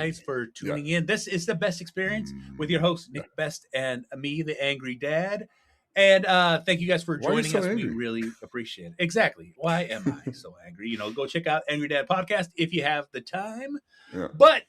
guys for tuning in. This is the best experience with your host, Nick Best, and me, the Angry Dad. And thank you guys for Why are you joining so us. angry? We really appreciate it. Exactly. Why am I so angry? Go check out Angry Dad Podcast if you have the time. Yeah. But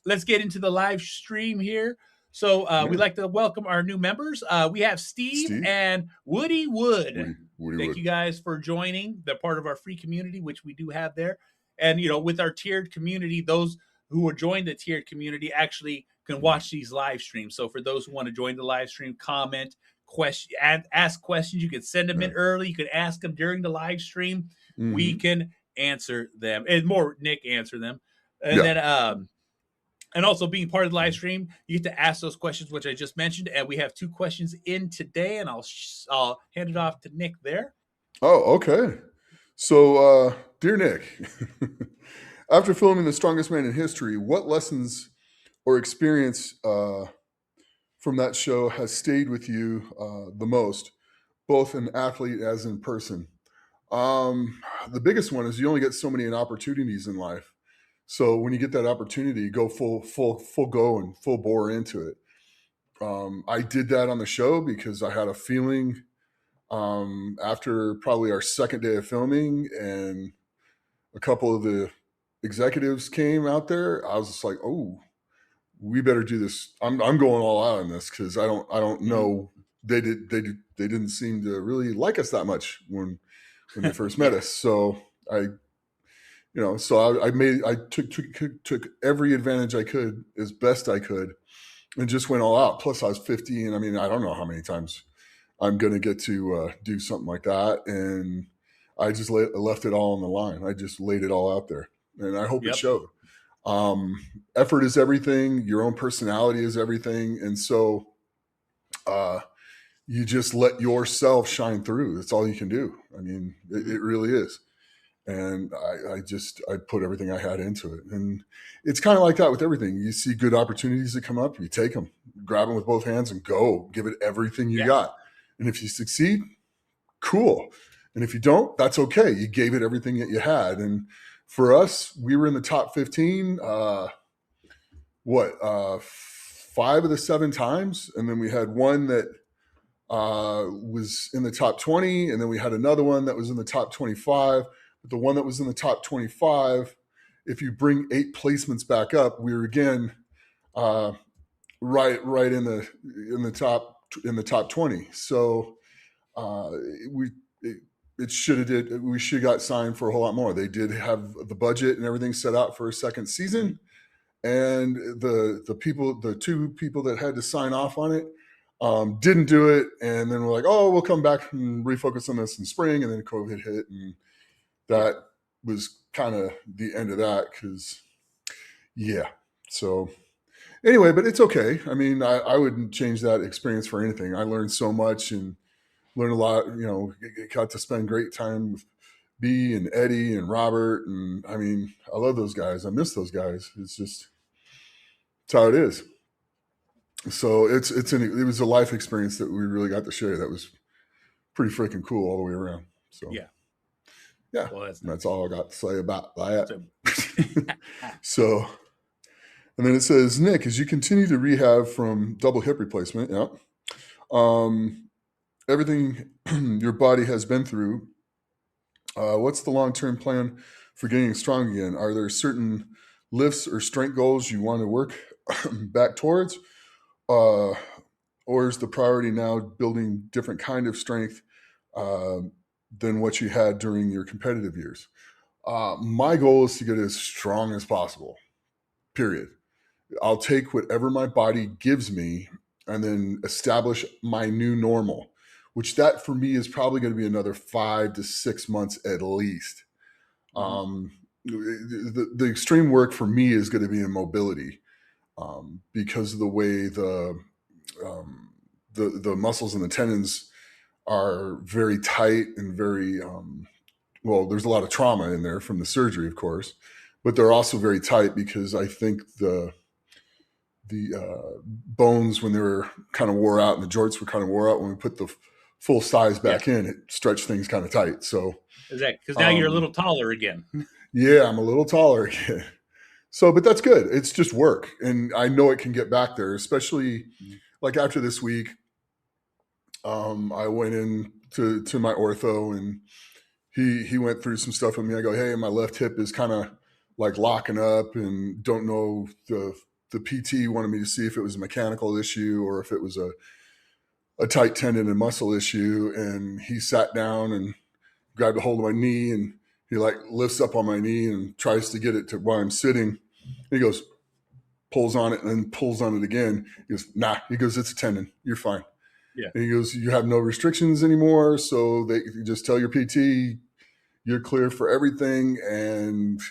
let's get into the live stream here. So we'd like to welcome our new members. We have Steve and Woody Wood. Thank you guys for joining. They're part of our free community, which we do have there. And, with our tiered community, those who are joined the tiered community actually can watch these live streams. So for those who want to join the live stream, comment, ask questions, you can send them in early. You can ask them during the live stream. We can answer them. And more, Nick answer them. And then and also being part of the live stream, you get to ask those questions, which I just mentioned. And we have 2 questions in today, and I'll hand it off to Nick there. Oh, okay. So, dear Nick, after filming The Strongest Man in History, what lessons or experience from that show has stayed with you the most, both an athlete as in person? The biggest one is you only get so many opportunities in life. So when you get that opportunity, go full go and full bore into it. I did that on the show because I had a feeling after probably our second day of filming and a couple of the executives came out there, I was just like, oh, we better do this. I'm going all out on this because I don't know. They didn't seem to really like us that much when they first met us. So I took every advantage I could as best I could and just went all out. Plus I was 50. And I mean, I don't know how many times I'm going to get to do something like that. And I just left it all on the line. I just laid it all out there, and I hope it showed. Effort is everything. Your own personality is everything. And so you just let yourself shine through. That's all you can do. I mean, it really is. And I put everything I had into it. And it's kind of like that with everything. You see good opportunities that come up, you take them, grab them with both hands and go. Give it everything you got. And if you succeed, cool. And if you don't, that's okay. You gave it everything that you had. And for us, we were in the top 15, 5 of the 7 times. And then we had one that was in the top 20. And then we had another one that was in the top 25. But the one that was in the top 25, if you bring 8 placements back up, we were again right in the top 20. So we should have got signed for a whole lot more. They did have the budget and everything set out for a second season, and the 2 people that had to sign off on it didn't do it. And then we're like, oh, we'll come back and refocus on this in spring. And then COVID hit, and that was kind of the end of that. So anyway, but it's okay. I mean, I wouldn't change that experience for anything. I learned so much and learned a lot, got to spend great time with B and Eddie and Robert. And I mean, I love those guys. I miss those guys. It's how it is. So it was a life experience that we really got to share. That was pretty freaking cool all the way around. So yeah. Well, that's all I got to say about that. So, and then it says, Nick, as you continue to rehab from double hip replacement, everything your body has been through, what's the long-term plan for getting strong again? Are there certain lifts or strength goals you want to work back towards? Or is the priority now building different kind of strength than what you had during your competitive years? My goal is to get as strong as possible, period. I'll take whatever my body gives me and then establish my new normal, which that for me is probably going to be another 5 to 6 months at least. The extreme work for me is going to be in mobility because of the way the muscles and the tendons are very tight and very, there's a lot of trauma in there from the surgery, of course, but they're also very tight because I think the bones, when they were kind of wore out and the joints were kind of wore out, when we put the full size back in, it stretched things kind of tight. So exactly, because now you're a little taller again. Yeah, I'm a little taller again. So, but that's good. It's just work. And I know it can get back there, especially like after this week. I went in to my ortho, and he went through some stuff with me. I go, hey, my left hip is kind of like locking up, and don't know, the PT wanted me to see if it was a mechanical issue or if it was a tight tendon and muscle issue. And he sat down and grabbed a hold of my knee, and he like lifts up on my knee and tries to get it to while I'm sitting. And he goes, pulls on it and then pulls on it again. He goes, nah. He goes, it's a tendon. You're fine. Yeah. And he goes, you have no restrictions anymore. So they just tell your PT you're clear for everything. And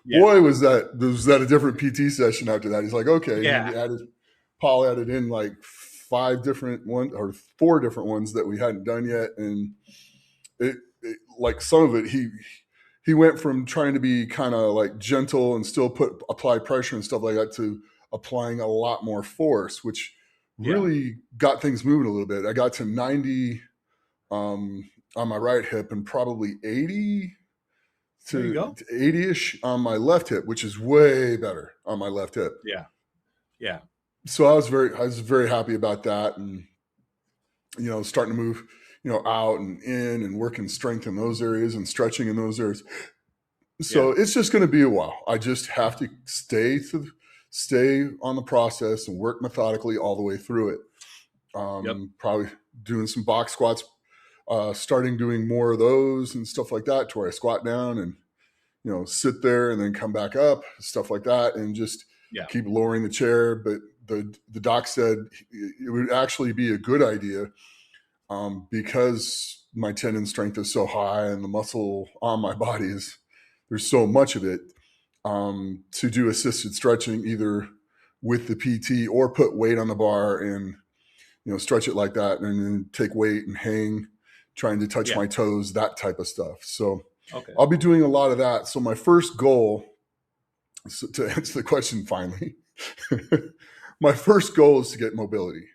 boy, was that a different PT session after that. He's like, okay. Yeah. Paul added in like 4 different ones that we hadn't done yet. And it like some of it, he went from trying to be kind of like gentle and still apply pressure and stuff like that to applying a lot more force, which really got things moving a little bit. I got to 90 on my right hip and probably 80 to 80-ish on my left hip, which is way better on my left hip. Yeah. Yeah. So I was very happy about that. And, starting to move, out and in and working strength in those areas and stretching in those areas. So it's just going to be a while. I just have to stay on the process and work methodically all the way through it. Probably doing some box squats, starting doing more of those and stuff like that, to where I squat down and, sit there and then come back up, stuff like that, and just keep lowering the chair. But the doc said it would actually be a good idea, because my tendon strength is so high and the muscle on my body there's so much of it, to do assisted stretching either with the PT or put weight on the bar and, stretch it like that, and then take weight and hang, trying to touch my toes, that type of stuff. So I'll be doing a lot of that. So my first goal, to answer the question finally, my first goal is to get mobility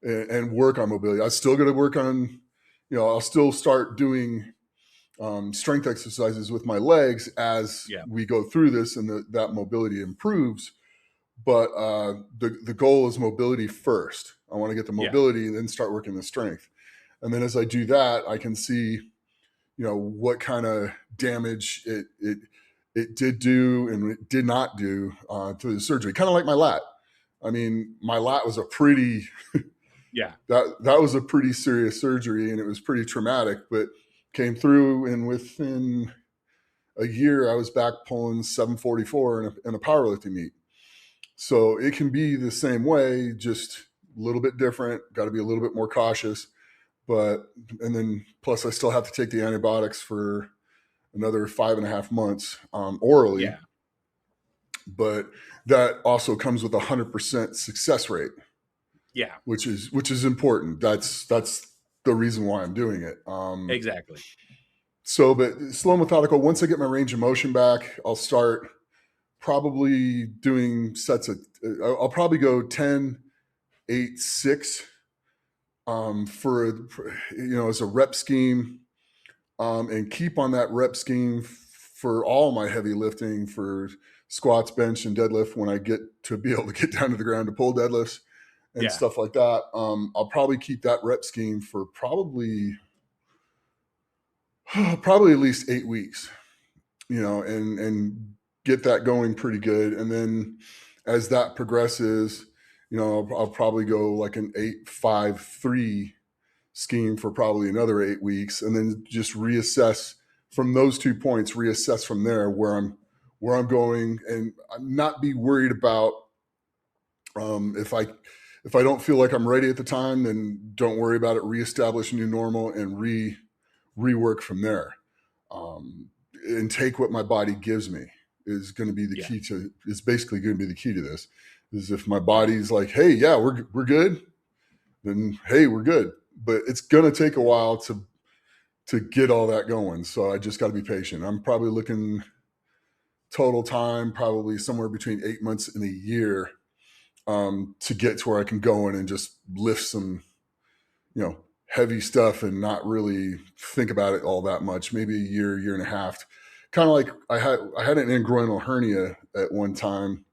and work on mobility. I'm still going to work on, I'll still start doing strength exercises with my legs as we go through this, and that mobility improves. But the goal is mobility first. I want to get the mobility and then start working the strength. And then as I do that, I can see, what kind of damage it did do and it did not do to the surgery. Kind of like my lat. I mean, my lat was a pretty that was a pretty serious surgery, and it was pretty traumatic, but came through, and within a year I was back pulling 744 in a powerlifting meet. So it can be the same way, just a little bit different. Got to be a little bit more cautious. And then plus I still have to take the antibiotics for another 5.5 months orally. Yeah. But that also comes with 100% success rate. Yeah. Which is important. That's the reason why I'm doing it. Exactly. So, but slow methodical, once I get my range of motion back, I'll start probably doing sets of, I'll probably go 10, 8, 6, for as a rep scheme, and keep on that rep scheme for all my heavy lifting, for squats, bench, and deadlift, when I get to be able to get down to the ground to pull deadlifts and stuff like that. I'll probably keep that rep scheme for probably at least 8 weeks, and get that going pretty good. And then as that progresses, I'll probably go like an 8-5-3 scheme for probably another 8 weeks, and then just reassess from those 2 points, reassess from there where I'm going, and not be worried about, if I don't feel like I'm ready at the time, then don't worry about it. Reestablish a new normal and rework from there. And take what my body gives me is going to be the key to, is basically going to be the key to this. Is if my body's like, hey, yeah, we're good, then hey, we're good. But it's going to take a while to get all that going. So I just got to be patient. I'm probably looking total time, probably somewhere between 8 months and a year, to get to where I can go in and just lift some, heavy stuff and not really think about it all that much. Maybe a year and a half kind of like I had an ingroinal hernia at one time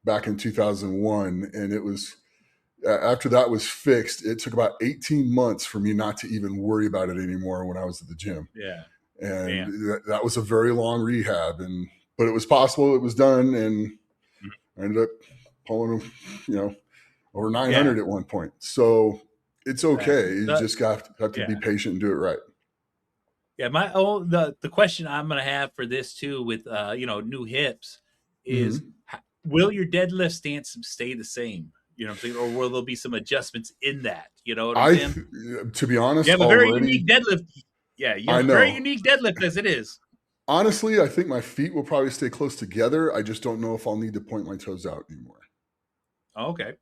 back in 2001, and it was after that was fixed, it took about 18 months for me not to even worry about it anymore when I was at the gym. Yeah. And that was a very long rehab, but it was possible, it was done, and I ended up pulling, over 900 at one point. So it's okay. You just have to be patient and do it right. Yeah, the question I'm going to have for this too, with new hips, is will your deadlift stance stay the same? You know what I'm saying, or will there be some adjustments in that? You know what I'm saying? To be honest, you have a very unique deadlift. Yeah, you have a very unique deadlift as it is. Honestly, I think my feet will probably stay close together. I just don't know if I'll need to point my toes out anymore. Oh, okay.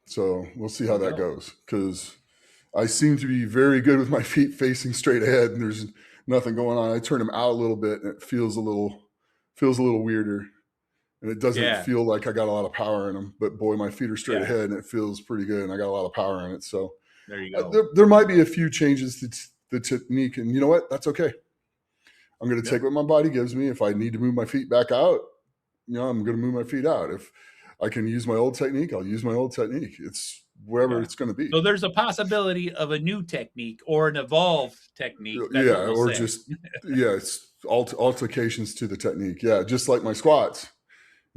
So we'll see how that goes, because I seem to be very good with my feet facing straight ahead, and there's nothing going on. I turn them out a little bit, and it feels a little weirder, and it doesn't feel like I got a lot of power in them. But boy, my feet are straight ahead, and it feels pretty good, and I got a lot of power in it. So there you go. There might be a few changes to the technique, and you know what? That's okay. I'm going to take what my body gives me. If I need to move my feet back out, I'm going to move my feet out. If I can use my old technique, I'll use my old technique. It's wherever it's going to be. So there's a possibility of a new technique or an evolved technique. It's altercations to the technique. Yeah, just like my squats.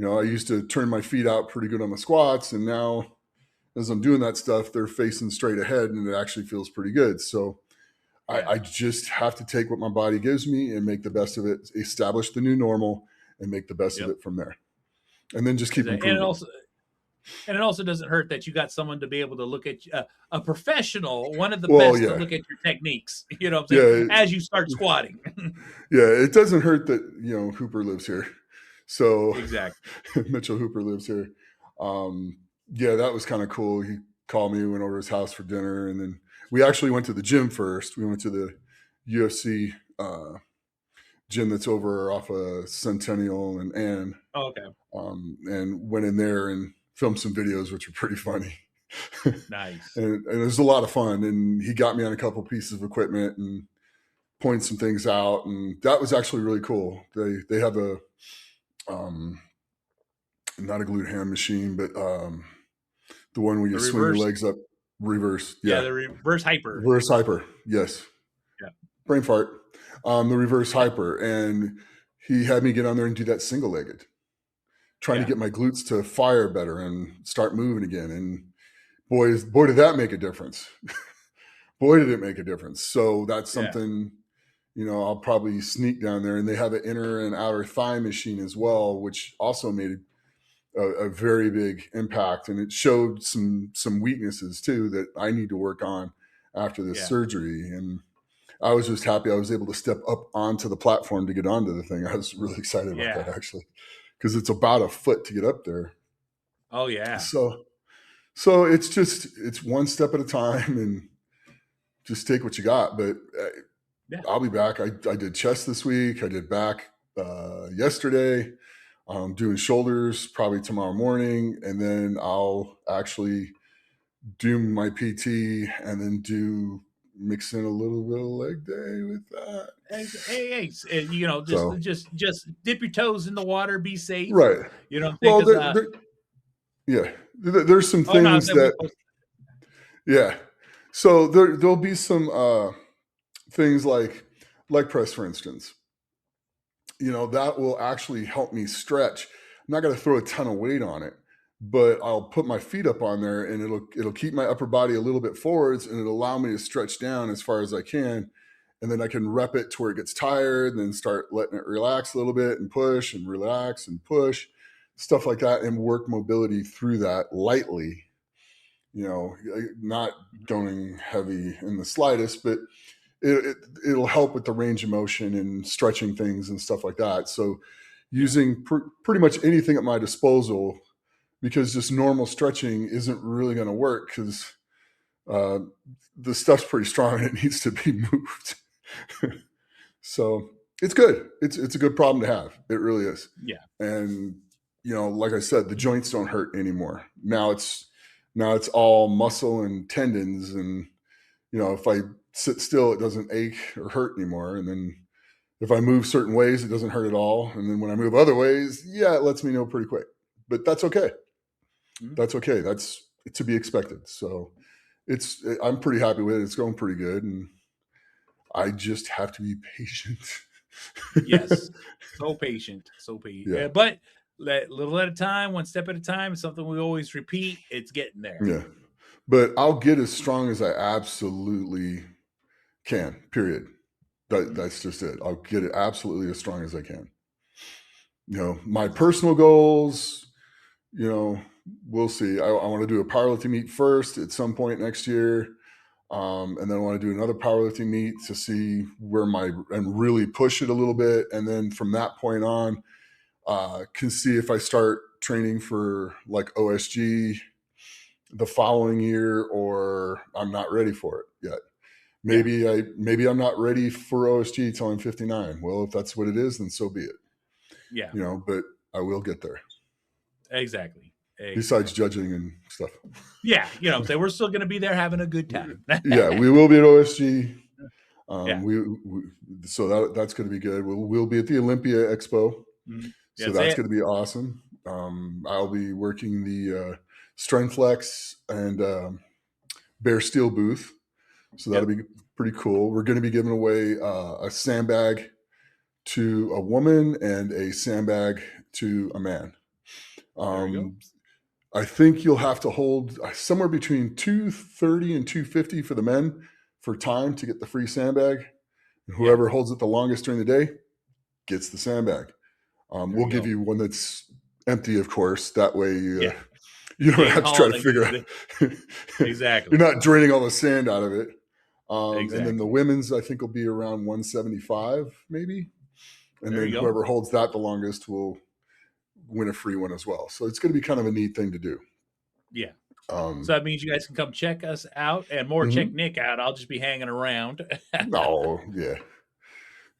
I used to turn my feet out pretty good on the squats, and now as I'm doing that stuff, they're facing straight ahead, and it actually feels pretty good. So I just have to take what my body gives me and make the best of it, establish the new normal, and make the best of it from there. And then just keep improving. And it also doesn't hurt that you got someone to be able to look at a professional, one of the best to look at your techniques, you know what I'm saying, as you start squatting. It doesn't hurt that, Hooper lives here. So exactly. Mitchell Hooper lives here. That was kind of cool. He called me, went over to his house for dinner, and then we actually went to the gym first. We went to the UFC gym that's over off of Centennial and Ann. Oh, okay. And went in there and filmed some videos, which were pretty funny. Nice. and it was a lot of fun. And he got me on a couple pieces of equipment and pointed some things out. And that was actually really cool. They have a, not a glute ham machine, but the one where you swing your legs up, reverse. Yeah, the reverse hyper. Reverse hyper, yes. Yeah. Brain fart. The reverse hyper. And he had me get on there and do that single-legged, trying to get my glutes to fire better and start moving again. And boy, did that make a difference. Boy, did it make a difference. So that's something, I'll probably sneak down there. And they have an inner and outer thigh machine as well, which also made a very big impact. And it showed some weaknesses too that I need to work on after this surgery. And I was just happy I was able to step up onto the platform to get onto the thing. I was really excited about that, actually, because it's about a foot to get up there. Oh yeah. So it's one step at a time, and just take what you got. But I'll be back. I did chest this week. I did back yesterday. I'm doing shoulders probably tomorrow morning, and then I'll actually do my PT and then mix in a little bit of leg day with that. Hey, just dip your toes in the water, be safe. Right. There's some things So there'll be some things like leg press, for instance. That will actually help me stretch. I'm not going to throw a ton of weight on it, but I'll put my feet up on there, and it'll keep my upper body a little bit forwards, and it'll allow me to stretch down as far as I can. And then I can rep it to where it gets tired, and then start letting it relax a little bit and push and relax and push, stuff like that, and work mobility through that lightly, not going heavy in the slightest, but it'll help with the range of motion and stretching things and stuff like that. So using pretty much anything at my disposal, because just normal stretching isn't really going to work, because the stuff's pretty strong and it needs to be moved. So it's good. It's a good problem to have. It really is. Yeah. And, like I said, the joints don't hurt anymore. Now it's all muscle and tendons. And, if I sit still, it doesn't ache or hurt anymore. And then if I move certain ways, it doesn't hurt at all. And then when I move other ways, yeah, it lets me know pretty quick. But that's okay. Mm-hmm. That's okay. That's to be expected. So I'm pretty happy with it. It's going pretty good. And I just have to be patient. Yes. So patient. Yeah. But little at a time, one step at a time, is something we always repeat. It's getting there. Yeah. But I'll get as strong as I absolutely can, period. That's just it. I'll get it absolutely as strong as I can. My personal goals, we'll see. I want to do a powerlifting meet first at some point next year. And then I want to do another powerlifting meet to see and really push it a little bit. And then from that point on, can see if I start training for like OSG the following year, or I'm not ready for it yet. Maybe I'm not ready for OSG till I'm 59. Well, if that's what it is, then so be it. Yeah. But I will get there. Exactly. Besides judging and stuff. Yeah. So we're still going to be there having a good time. Yeah. We will be at OSG. So that's going to be good. We'll be at the Olympia Expo. Mm-hmm. So that's going to be awesome. I'll be working the Strength Flex and Bare Steel booth. So that'll be pretty cool. We're going to be giving away a sandbag to a woman and a sandbag to a man. I think you'll have to hold somewhere between 230 and 250 for the men for time to get the free sandbag. And whoever holds it the longest during the day gets the sandbag. We'll give you one that's empty, of course. That way you don't have to try to figure out. Exactly. You're not draining all the sand out of it. And then the women's, I think, will be around 175 maybe. And then whoever holds that the longest will win a free one as well. So it's going to be kind of a neat thing to do. Yeah. So that means you guys can come check us out and more check Nick out. I'll just be hanging around. No, yeah.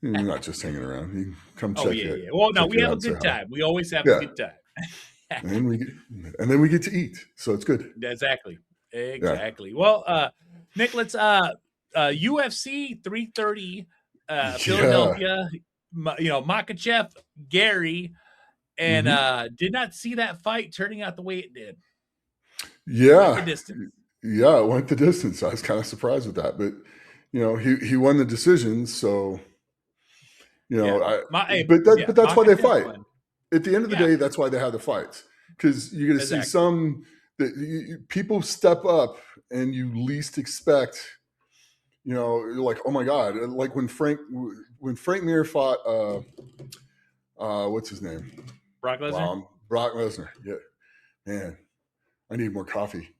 You're not just hanging around. You come check it. Yeah. Well, no, we have a good time. We always have a good time. and then we get to eat. So it's good. Exactly. Yeah. Well, Nick, let's UFC 330 Philadelphia, Makhachev, Gary, and did not see that fight turning out the way it did. Yeah. It went the distance. Yeah, it went the distance. I was kind of surprised with that, but he won the decision, so but that's why they fight. Won. At the end of the day, that's why they have the fights, because you're going to see some that people step up and you least expect. You're like, oh my god, like when Frank Mir fought, what's his name? Brock Lesnar. Brock Lesnar. Yeah, man, I need more coffee.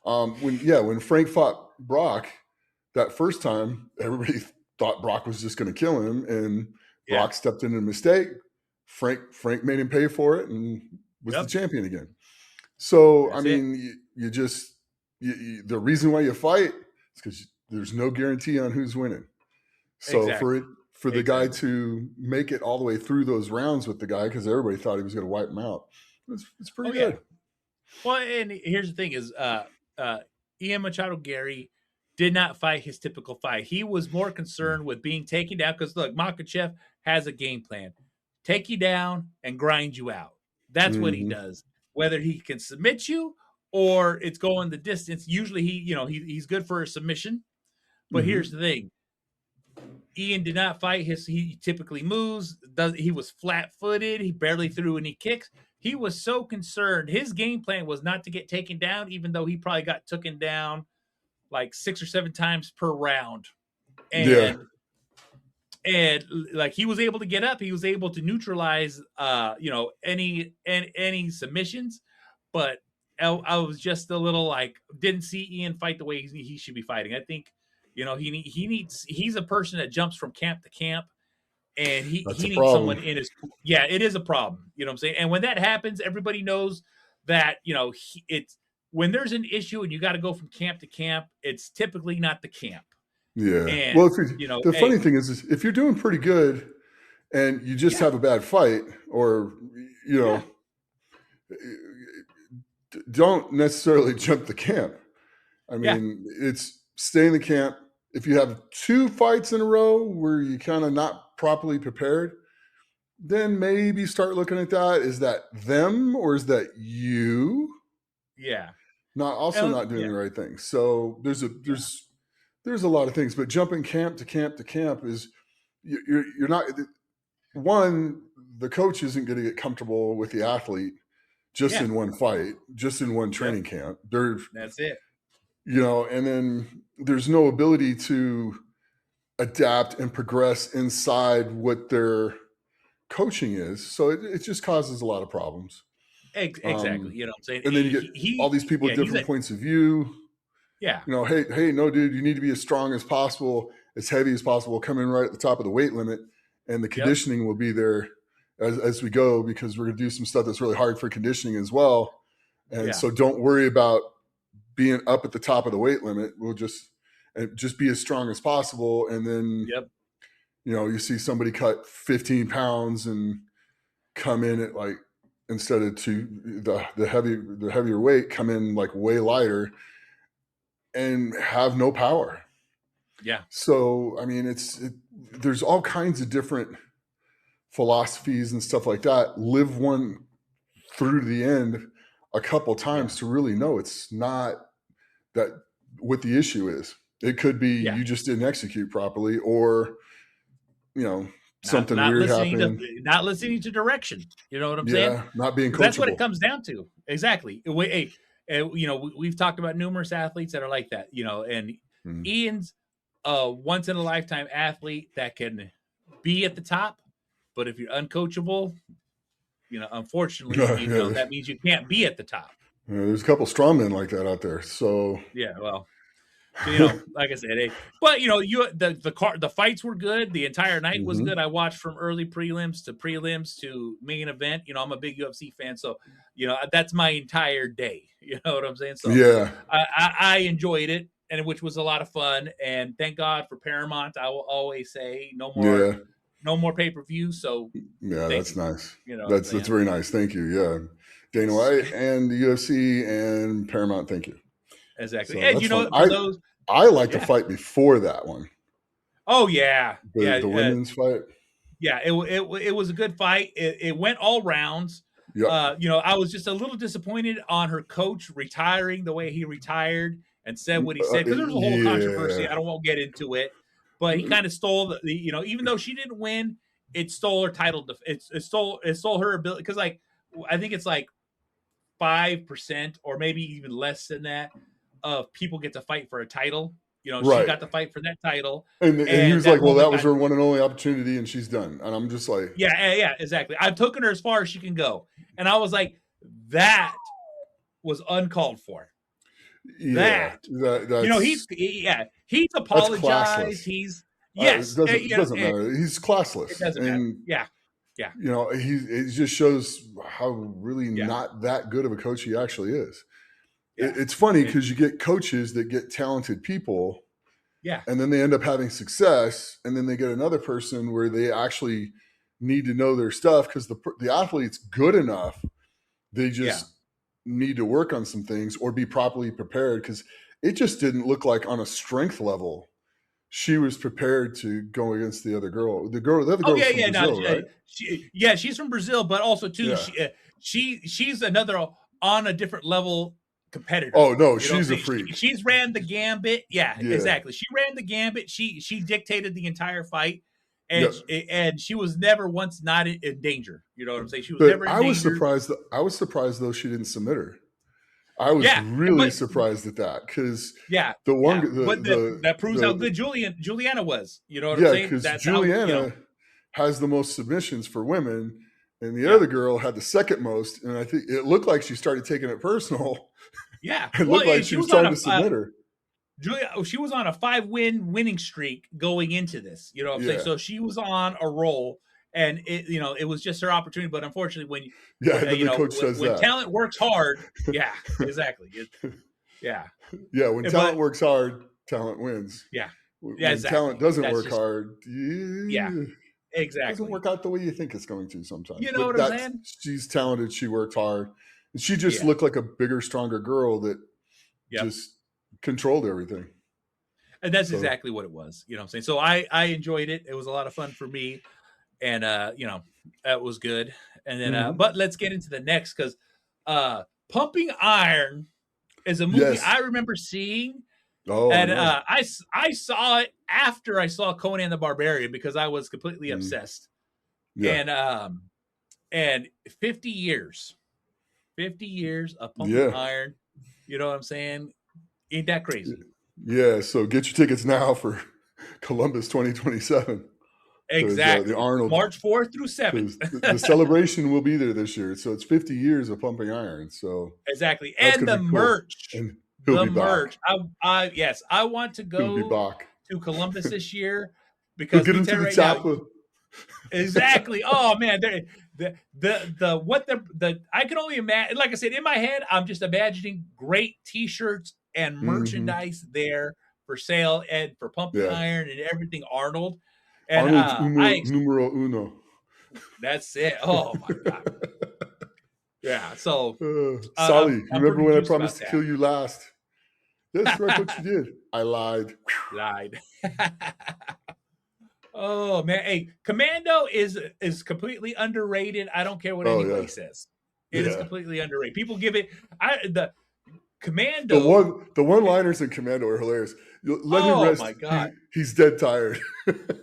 When Frank fought Brock that first time, everybody thought Brock was just going to kill him, and Brock stepped in a mistake. Frank made him pay for it and was the champion again. So the reason why you fight is because there's no guarantee on who's winning. So for the guy to make it all the way through those rounds with the guy, because everybody thought he was going to wipe him out, it's pretty good. Well, and here's the thing is Ian Machado Gary did not fight his typical fight. He was more concerned with being taken down, because look, Makhachev has a game plan. Take you down and grind you out. That's what he does. Whether he can submit you or it's going the distance, usually he's good for a submission. But here's the thing. Ian did not fight he typically moves. He was flat-footed. He barely threw any kicks. He was so concerned. His game plan was not to get taken down, even though he probably got taken down like 6 or 7 times per round. And like he was able to get up. He was able to neutralize any submissions. But I was just a little like, didn't see Ian fight the way he should be fighting. I think he's a person that jumps from camp to camp, and he needs someone in his. Yeah, it is a problem. You know what I'm saying? And when that happens, everybody knows that it's when there's an issue and you got to go from camp to camp. It's typically not the camp. Yeah. And, the funny thing is if you're doing pretty good and you just have a bad fight, or don't necessarily jump the camp. I mean, it's stay in the camp if you have 2 fights in a row where you kind of not properly prepared, then maybe start looking at that. Is that them or is that you? Yeah. Not doing the right thing. So there's a lot of things, but jumping camp to camp to camp is you're not one. The coach isn't going to get comfortable with the athlete just in one fight, just in one training camp. That's it. And then there's no ability to adapt and progress inside what their coaching is. So it just causes a lot of problems. Exactly. You know what I'm saying? And then you get all these people with different points of view. Yeah. Hey, no, dude, you need to be as strong as possible, as heavy as possible, come in right at the top of the weight limit. And the conditioning will be there as we go, because we're going to do some stuff that's really hard for conditioning as well. And so don't worry about being up at the top of the weight limit. We'll just be as strong as possible. And then, you see somebody cut 15 pounds and come in at like, instead of the heavier weight, come in like way lighter and have no power. Yeah. So, I mean, there's all kinds of different philosophies and stuff like that. Live one through to the end a couple times to really know it's not that what the issue is. It could be you just didn't execute properly, or, something weird happened. Not listening to direction. You know what I'm saying? Yeah, not being coachable. That's what it comes down to. Exactly. We've talked about numerous athletes that are like that, and Ian's a once in a lifetime athlete that can be at the top, but if you're uncoachable, unfortunately, that means you can't be at the top. There's a couple strongmen like that out there. So well, like I said, but the fights were good. The entire night was good. I watched from early prelims to main event. I'm a big UFC fan, so that's my entire day. You know what I'm saying? So I enjoyed it, and which was a lot of fun. And thank God for Paramount. I will always say no more pay-per-view. So that's nice. That's very nice. Thank you. Yeah, Dana White and the UFC and Paramount. Thank you. Exactly. So and I like the fight before that one. Oh yeah, the women's fight. Yeah, it was a good fight. It went all rounds. Yep. I was just a little disappointed on her coach retiring the way he retired and said what he said, because there was a whole controversy. I don't want to get into it, but he kind of stole even though she didn't win, it stole her title. It stole her ability, because I think it's like 5% or maybe even less than that of people get to fight for a title. She got to fight for that title. And he was like, well, that was her one and only opportunity, and she's done. And I'm just like... Yeah, exactly. I've taken her as far as she can go. And I was like, that was uncalled for. Yeah, he's apologized. He's... Yes. It doesn't matter. He's classless. It doesn't matter. Yeah. It just shows how really not that good of a coach he actually is. It's funny because you get coaches that get talented people, and then they end up having success, and then they get another person where they actually need to know their stuff because the athlete's good enough. They just need to work on some things or be properly prepared, because it just didn't look like on a strength level she was prepared to go against the other girl. The other girl was from Brazil, right? She's from Brazil, but also too, she's another on a different level competitor. Oh no, she's a freak. She's ran the gambit. Yeah, exactly. She ran the gambit. She dictated the entire fight, and she was never once not in danger. You know what I'm saying? She was never in danger. I was surprised though she didn't submit her. I was really surprised at that, because that proves how good Juliana was. You know what I'm saying? Because Juliana has the most submissions for women, and the other girl had the second most, and I think it looked like she started taking it personal. Yeah, it looked like she was starting to submit her. She was on a 5-win winning streak going into this. You know what I'm saying? So she was on a roll, and it was just her opportunity. But unfortunately, when talent works hard, exactly. When talent works hard, talent wins. When talent doesn't work hard, exactly, it doesn't work out the way you think it's going to sometimes. You know what I'm saying? She's talented. She worked hard. And she just looked like a bigger, stronger girl that just controlled everything. And that's exactly what it was. You know what I'm saying? So I enjoyed it. It was a lot of fun for me. And, that was good. And then, but let's get into the next, because Pumping Iron is a movie I remember seeing. And I saw it after I saw Conan the Barbarian, because I was completely obsessed. Yeah. And 50 years of Pumping Iron. You know what I'm saying? Ain't that crazy? Yeah. So get your tickets now for Columbus 2027. Exactly. The Arnold, March 4th through 7th. the celebration will be there this year. So it's 50 years of Pumping Iron. So exactly. And the merch. Cool. And the merch. Yes, I want to go to Columbus this year, because get into the chapel. Exactly. Oh man, I can only imagine. Like I said, in my head, I'm just imagining great T-shirts and merchandise there for sale, and for Pumping Iron and everything Arnold. And Arnold's numero uno. That's it. Oh my god. Yeah. So, Sally, remember when I promised to kill you last? That's right. What you did. I lied. Oh man, hey, Commando is completely underrated. I don't care what anybody says. It is completely underrated. People give it the Commando. The one-liners in Commando are hilarious. Let him rest. My god, he's dead tired.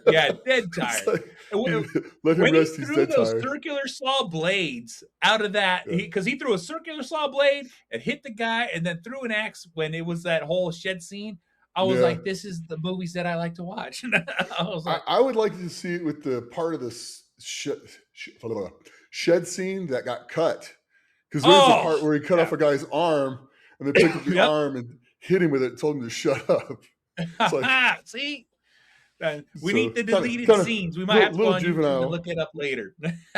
Yeah, dead tired. Let him rest. He's dead tired. Those circular saw blades out of that, because he threw a circular saw blade and hit the guy, and then threw an axe when it was that whole shed scene. I was like, this is the movies that I like to watch. I was like, I would like to see it with the part of the shed scene that got cut. Because there's the part where he cut off a guy's arm, and they picked up the arm and hit him with it and told him to shut up. It's like, see? We need the deleted scenes. We might have to go on YouTube and look it up later.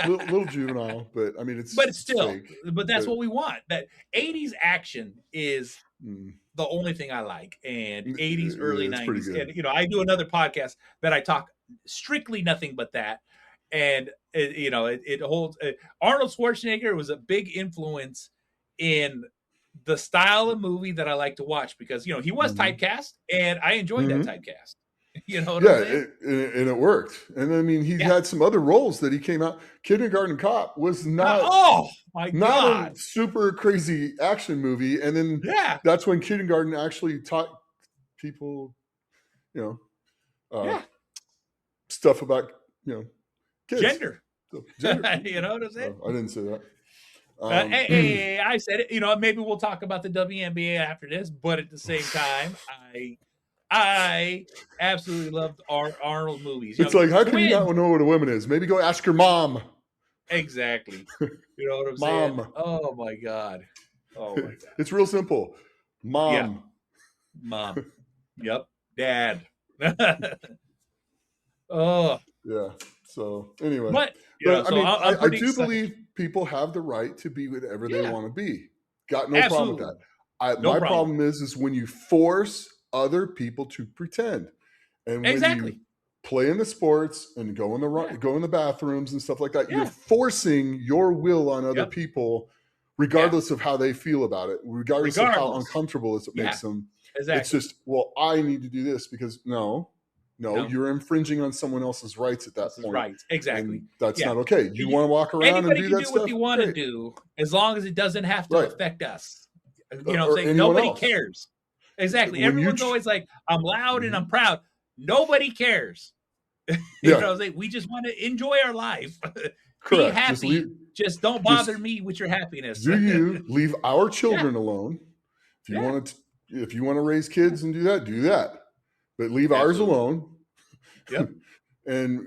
little juvenile, but I mean, it's still fake, but that's what we want. That 80s action is the only thing I like, and 80s, early 90s. And I do another podcast that I talk strictly nothing but that. And it holds. Arnold Schwarzenegger was a big influence in the style of movie that I like to watch, because he was typecast, and I enjoyed that typecast. You know what I'm saying? And it worked. And I mean, he had some other roles that he came out. Kindergarten Cop was not a super crazy action movie. And then that's when Kindergarten actually taught people, stuff about kids. Gender. So, gender. You know what I'm saying? I didn't say that. Hey, I said it. Maybe we'll talk about the WNBA after this, but at the same time, I absolutely loved Arnold movies. It's like, how can you not know what a woman is? Maybe go ask your mom. Exactly. You know what I'm saying? Mom. Oh my god. It's real simple. Mom. Yeah. Mom. Yep. Dad. Oh. Yeah. So anyway, but I do believe people have the right to be whatever they want to be. Got no problem with that. My problem is when you force other people to pretend, and when you play in the sports and go in the bathrooms and stuff like that, you're forcing your will on other people, regardless of how they feel about it, regardless of how uncomfortable it makes them. Exactly. It's just, well, I need to do this because no, you're infringing on someone else's rights at that point. Right, exactly. And that's not okay. You want to walk around and do that stuff? Anybody can do what you want to do, as long as it doesn't have to affect us. Nobody cares. Exactly. Everyone's always like, I'm loud and I'm proud. Nobody cares. You know what I'm saying? We just want to enjoy our life. Be happy. Just don't bother me with your happiness. Do you leave our children alone? If you want to raise kids and do that. But leave ours alone. Yep. And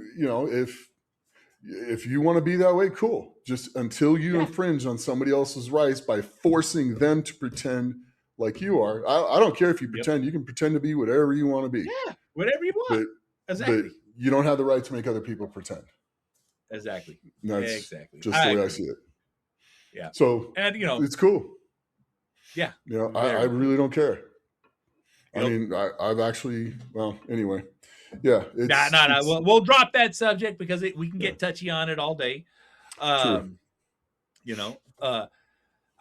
if you want to be that way, cool. Just until you infringe on somebody else's rights by forcing them to pretend like you are. I don't care if you pretend. You can pretend to be whatever you want to be. Yeah, whatever you want. But you don't have the right to make other people pretend. Exactly. That's just the way I see it. Yeah. So, and it's cool. Yeah. I really don't care. I mean, I've actually, well, anyway. Yeah. No. We'll drop that subject because we can get touchy on it all day.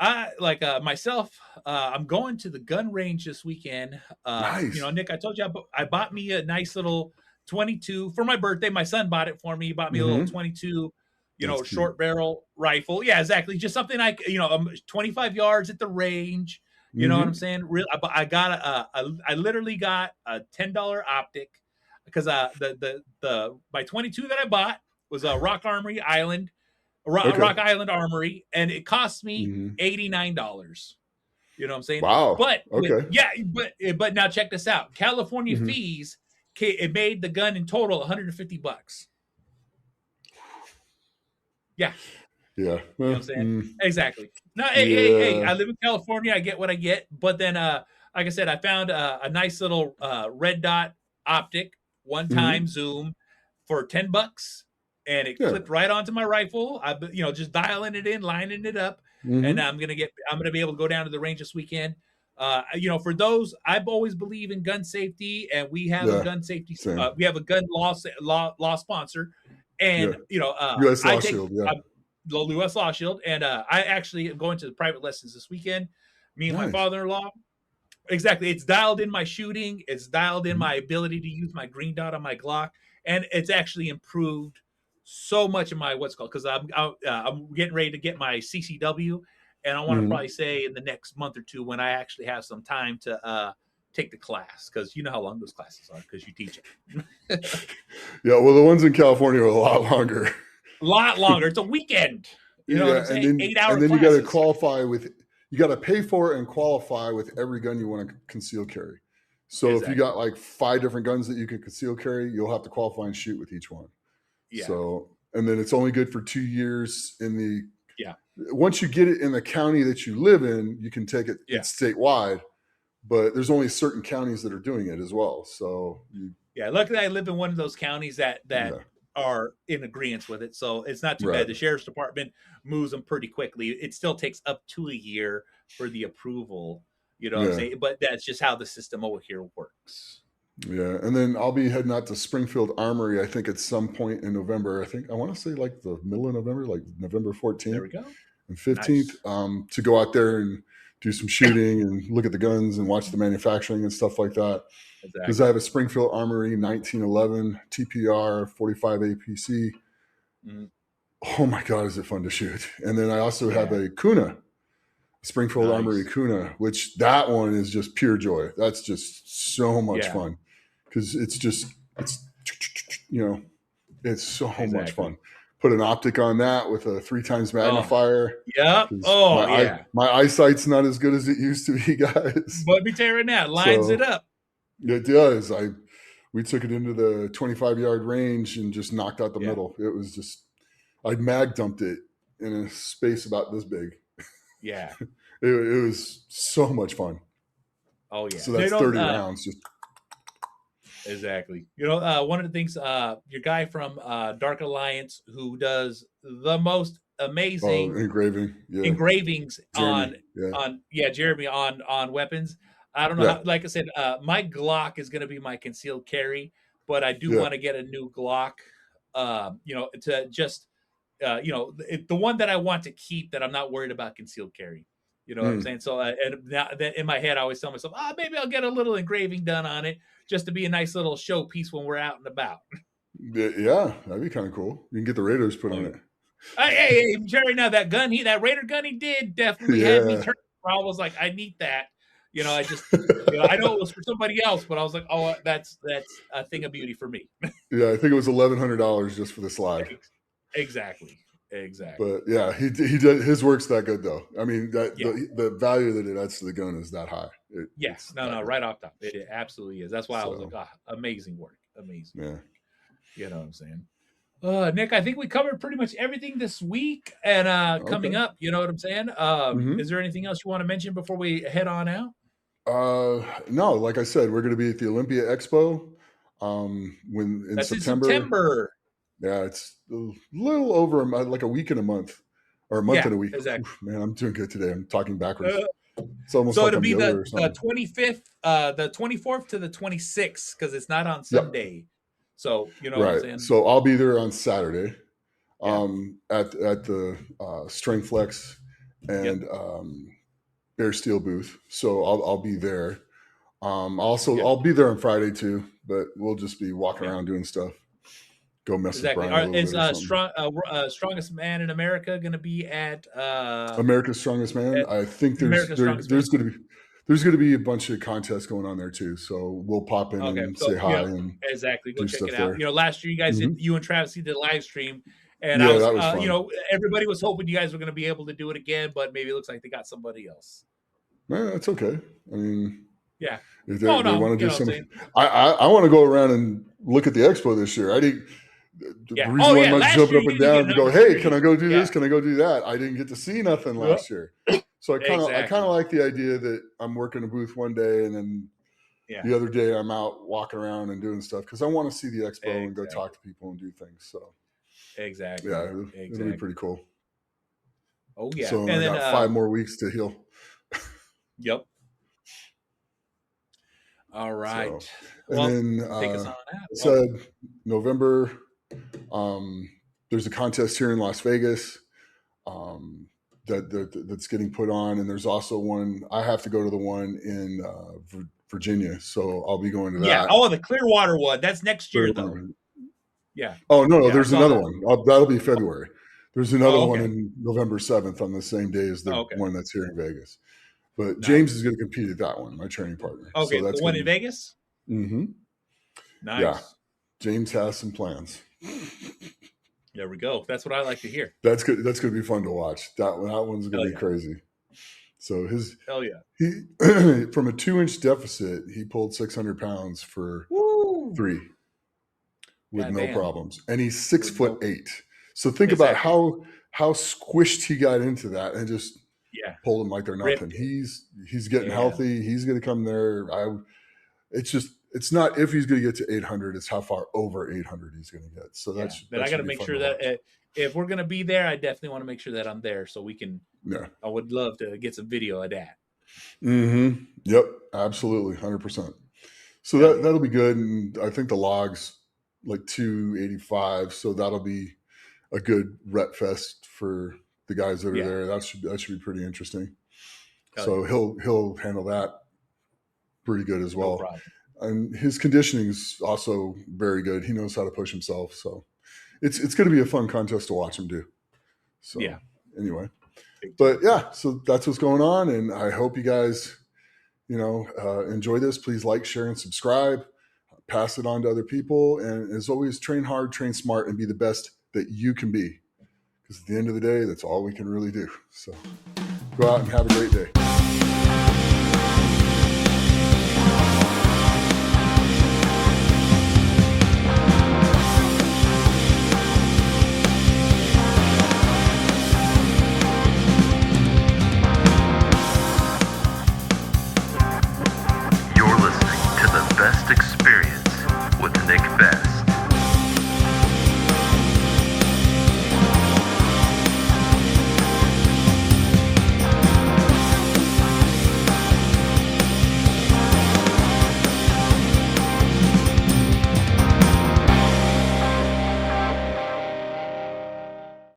I like myself. I'm going to the gun range this weekend. Nice. Nick, I told you I bought me a nice little 22 for my birthday. My son bought it for me. He bought me a little 22, That's short cute. barrel rifle. Yeah, exactly. Just something like 25 yards at the range. You know what I'm saying? Real. I got I literally got a $10 optic because the my 22 that I bought was a Rock Armory Island. Okay. Rock Island Armory, and it cost me $89. You know what I'm saying? Wow. But Okay. but now check this out. California fees, it made the gun in total $150. Yeah. Yeah. You know what I'm saying? Exactly. No, hey, I live in California. I get what I get. But then, like I said, I found a nice little red dot optic, one time zoom for $10. And it clipped right onto my rifle. I, just dialing it in, lining it up, and I'm gonna be able to go down to the range this weekend. For those, I've always believed in gun safety, and we have a gun safety. We have a gun law sponsor, and U.S. Law Shield. Yeah. The U.S. Law Shield, and I actually am going to the private lessons this weekend. Me and my father-in-law. Exactly. It's dialed in my shooting. It's dialed in my ability to use my green dot on my Glock, and it's actually improved so much of my because I'm getting ready to get my CCW, and I want to probably say in the next month or two when I actually have some time to take the class, because you know how long those classes are because you teach it. Yeah, well, the ones in California are a lot longer. A lot longer. It's a weekend. You know what I'm saying? 8-hour and then classes. You got to qualify with. You got to pay for it and qualify with every gun you want to conceal carry. So if you got like 5 different guns that you can conceal carry, you'll have to qualify and shoot with each one. Yeah. So, and then it's only good for 2 years in the. Yeah. Once you get it in the county that you live in, you can take it. It's statewide, but there's only certain counties that are doing it as well. So. Luckily I live in one of those counties that are in agreement with it, so it's not too bad. The sheriff's department moves them pretty quickly. It still takes up to a year for the approval, what I'm saying, but that's just how the system over here works. Yeah, and then I'll be heading out to Springfield Armory, I think at some point in November. I want to say like the middle of November, like November 14th. There we go. And 15th, nice. To go out there and do some shooting and look at the guns and watch the manufacturing and stuff like that. Because I have a Springfield Armory 1911 TPR 45 APC. Oh my God, is it fun to shoot! And then I also have a Kuna, Springfield Armory Kuna, which that one is just pure joy. That's just so much fun because it's so much fun. Put an optic on that with a 3 times magnifier. My eyesight's not as good as it used to be, guys. But let me tell you right now, lines it up. It does. We took it into the 25-yard range and just knocked out the middle. It was just, I mag dumped it in a space about this big. Yeah. It was so much fun. Oh yeah. So that's 30 rounds. Just. Exactly. One of the things, your guy from Dark Alliance, who does the most amazing engravings Jeremy. Jeremy on weapons. I don't know. How, like I said, my Glock is going to be my concealed carry, but I do want to get a new Glock. To just, the one that I want to keep that I'm not worried about concealed carry. You know what I'm saying? So, and now in my head, I always tell myself, maybe I'll get a little engraving done on it just to be a nice little showpiece when we're out and about. Yeah, that'd be kind of cool. You can get the Raiders put on it. Hey, Jerry, now that Raider gun he did definitely had me turn. I was like, I need that. I just, I know it was for somebody else, but I was like, oh, that's a thing of beauty for me. Yeah, I think it was $1,100 just for the slide. Exactly. But yeah, he did. His work's that good though. I mean, the value that it adds to the gun is that high. Right off top, it absolutely is. That's why I was like, amazing work, amazing. Yeah, you know what I'm saying. Nick, I think we covered pretty much everything this week and coming up. You know what I'm saying? Is there anything else you want to mention before we head on out? No, like I said, we're going to be at the Olympia Expo in September. Yeah, it's a little over like a week and a month, or a month and a week. Exactly. Oof, man, I'm doing good today. I'm talking backwards. It's almost so like it'll be the 25th, the 24th to the 26th because it's not on Sunday. So what I'm saying. So I'll be there on Saturday, at the Strength Flex and Bear Steel booth. So I'll be there. I'll be there on Friday too, but we'll just be walking around doing stuff. Go mess with Brian a little bit or something. Strongest Man in America going to be at America's Strongest Man? I think there's going to be a bunch of contests going on there too. So we'll pop in and say hi and go check it out. There. Last year you guys did, you and Travis did a live stream, and that was fun. Everybody was hoping you guys were going to be able to do it again, but maybe it looks like they got somebody else. Man, that's okay. I mean, yeah. If they want to do something, I want to go around and look at the expo this year. I didn't. The reason why I'm not jumping up and down to go, hey, can I go do this? Can I go do that? I didn't get to see nothing last year. So I kind of like the idea that I'm working a booth one day and then the other day I'm out walking around and doing stuff because I want to see the expo and go talk to people and do things. So it'll be pretty cool. Oh yeah. So I got 5 more weeks to heal. Yep. All right. So, and then take us on that. Said November. There's a contest here in Las Vegas that's getting put on, and there's also one. I have to go to the one in Virginia, so I'll be going to that. Yeah. Oh, the Clearwater one. That's next year, though. Yeah. Oh no, there's another one. That'll be February. There's another one in November 7th on the same day as the one that's here in Vegas. But James is going to compete at that one, my training partner. Okay, so that's the one in Vegas? Mm-hmm. Nice. Yeah. James has some plans. There we go. That's what I like to hear. That's good. That's going to be fun to watch. That one's going to be crazy. So he from a 2-inch deficit, he pulled 600 pounds for 3 with no problems. And he's 6'8". So think about how squished he got into that and just pulled him like they're nothing. He's getting healthy. He's going to come there. It's not if he's going to get to 800, it's how far over 800 he's going to get. So I got to make sure that if we're going to be there, I definitely want to make sure that I'm there so we can. Yeah, I would love to get some video of that. Mm-hmm. Yep, absolutely, 100%. So that'll be good, and I think the log's like 285, so that'll be a good rep fest for the guys that are there. That should be pretty interesting. So he'll handle that pretty good as well. Problem. And his conditioning is also very good. He knows how to push himself. So it's going to be a fun contest to watch him do. So anyway, but so that's what's going on. And I hope you guys, enjoy this. Please like, share, and subscribe. Pass it on to other people. And as always, train hard, train smart, and be the best that you can be. Because at the end of the day, that's all we can really do. So go out and have a great day.